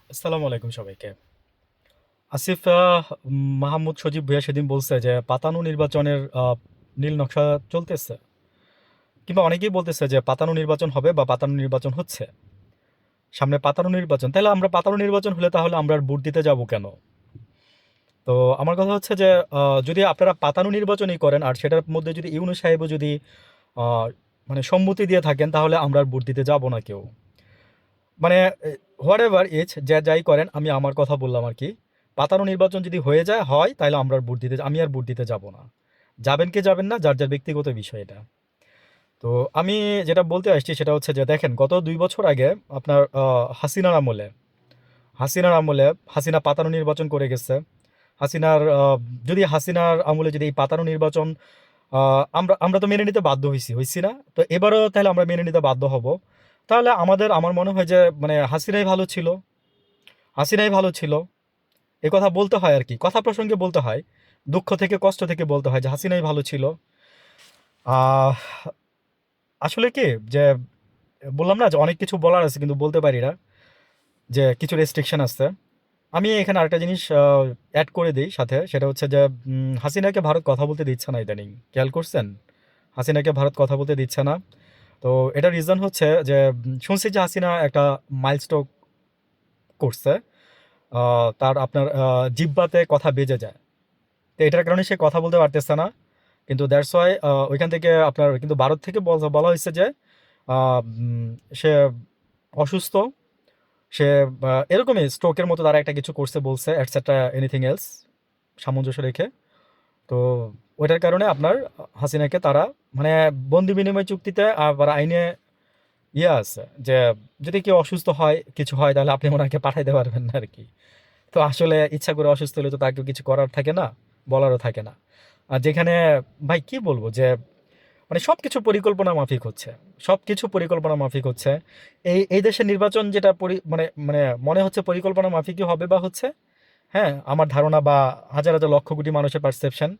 আসসালামু আলাইকুম সবাইকে। আসিফ মাহমুদ সজীব ভুঁইয়া সেদিন বলছে যে পাতানো নির্বাচনের নীল নকশা চলতেছে, কিংবা অনেকেই বলতেছে যে পাতানো নির্বাচন হবে বা পাতানো নির্বাচন হচ্ছে। সামনে পাতানো নির্বাচন, তাহলে আমরা পাতানো নির্বাচন হলে তাহলে আমরা আর ভোট দিতে যাব কেন? তো আমার কথা হচ্ছে যে যদি আপনারা পাতানো নির্বাচনই করেন আর সেটার মধ্যে যদি ইউনূস সাহেবও যদি আহ, মানে সম্মতি দিয়ে থাকেন, তাহলে আমরা আর ভোট দিতে যাব না কেউ। মানে হোয়াট এভার ইজ, যা যাই করেন, আমি আমার কথা বললাম আর কি। পাতানো নির্বাচন যদি হয়ে যায় হয়, তাহলে আমরা আর ভোট দিতে, আমি আর ভোট দিতে যাব না। যাবেন কি যাবেন না, যার যার ব্যক্তিগত বিষয় এটা। তো আমি যেটা বলতে আসছি সেটা হচ্ছে যে দেখেন, গত 2 বছর আগে আপনার হাসিনার আমলে হাসিনা পাতানো নির্বাচন করে গেছে। হাসিনার যদি হাসিনার আমলে যদি এই পাতানো নির্বাচন আমরা আমরা তো মেনে নিতে বাধ্য হইছি না? তো এবারও তাহলে আমরা মেনে নিতে বাধ্য হব। তাহলে আমার মনে হয় যে মানে হাসিনাই ভালো ছিল। এ কথা বলতে হয় আর কি, কথা প্রসঙ্গে বলতে হয়, দুঃখ থেকে কষ্ট থেকে বলতে হয় যে হাসিনাই ভালো ছিল। আহ, আসলে কি, যে বললাম না যে অনেক কিছু বলার আছে কিন্তু বলতে পারি না, যে কিছু রেস্ট্রিকশন আছে। আমি এখানে আরেকটা জিনিস অ্যাড করে দিই সাথে, সেটা হচ্ছে যে হাসিনাকে ভারত কথা বলতে দিচ্ছে না ইদানিং, খেয়াল করছেন? হাসিনাকে ভারত কথা বলতে দিচ্ছে না। তো এটা রিজন হচ্ছে যে শুনছি যে হাসিনা একটা মাইলস্টোন করছে। তার আপনার জিহ্বাতে কথা বেজে যায়। তো এটার কারণে সে কথা বলতে পারতেছে না। কিন্তু দ্যাটস ওয়াই ওইখান থেকে আপনার কিন্তু ভারত থেকে বলা হয়েছে যে আহ, উম, সে অসুস্থ, সে এরকমই স্ট্রোকের মতো তারা একটা কিছু করছে বলছে, অ্যাটসেট্রা এনিথিং এলস, সামঞ্জস্য রেখে। তো ওইটার কারণে আপনার হাসিনাকে তারা মানে বন্দি বিনিময় চুক্তিতে আবার আইনে আছে যে যদি কেউ অসুস্থ হয়, কিছু হয়, তাহলে আপনি ওনাকে পাঠাইতে পারবেন না আর কি। তো আসলে ইচ্ছা করে অসুস্থ হলে তো তাকে কিছু করার থাকে না, বলারও থাকে না। আর যেখানে ভাই কি বলবো, যে মানে সবকিছু পরিকল্পনা মাফিক হচ্ছে, সবকিছু পরিকল্পনা মাফিক হচ্ছে। এই এই দেশের নির্বাচন যেটা মানে মানে মনে হচ্ছে পরিকল্পনা মাফিকই হবে বা হচ্ছে, হ্যাঁ আমার ধারণা, বা হাজার হাজার লক্ষ কোটি মানুষের পারসেপশন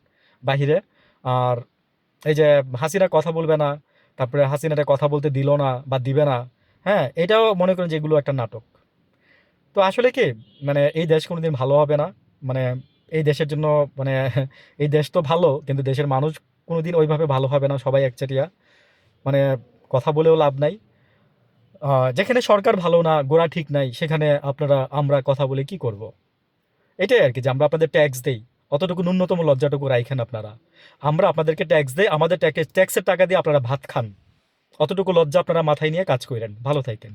বাহিরে। আর এই যে হাসিনা কথা বলবে না, তারপরে হাসিনাটা কথা বলতে দিল না বা দিবে না, হ্যাঁ এটাও মনে করেন যে এগুলো একটা নাটক। তো আসলে কি, মানে এই দেশ কোনোদিন ভালো হবে না। মানে এই দেশের জন্য মানে এই দেশ তো ভালো, কিন্তু দেশের মানুষ কোনোদিন ওইভাবে ভালো হবে না, সবাই একচেটিয়া। মানে কথা বলেও লাভ নাই। যেখানে সরকার ভালো না, গোড়া ঠিক নাই, সেখানে আমরা কথা বলে কি করব? এটাই আর কি, যে আমরা আপনাদের ট্যাক্স দেই, অতটুকু ন্যূনতম লজ্জাটুকু রাখেন আপনারা। আমরা আপনাদেরকে ট্যাক্স দেই, আমাদের ট্যাক্সের টাকা দিয়ে আপনারা ভাত খান, অতটুকু লজ্জা আপনারা মাথায় নিয়ে কাজ করেন। ভালো থাকেন।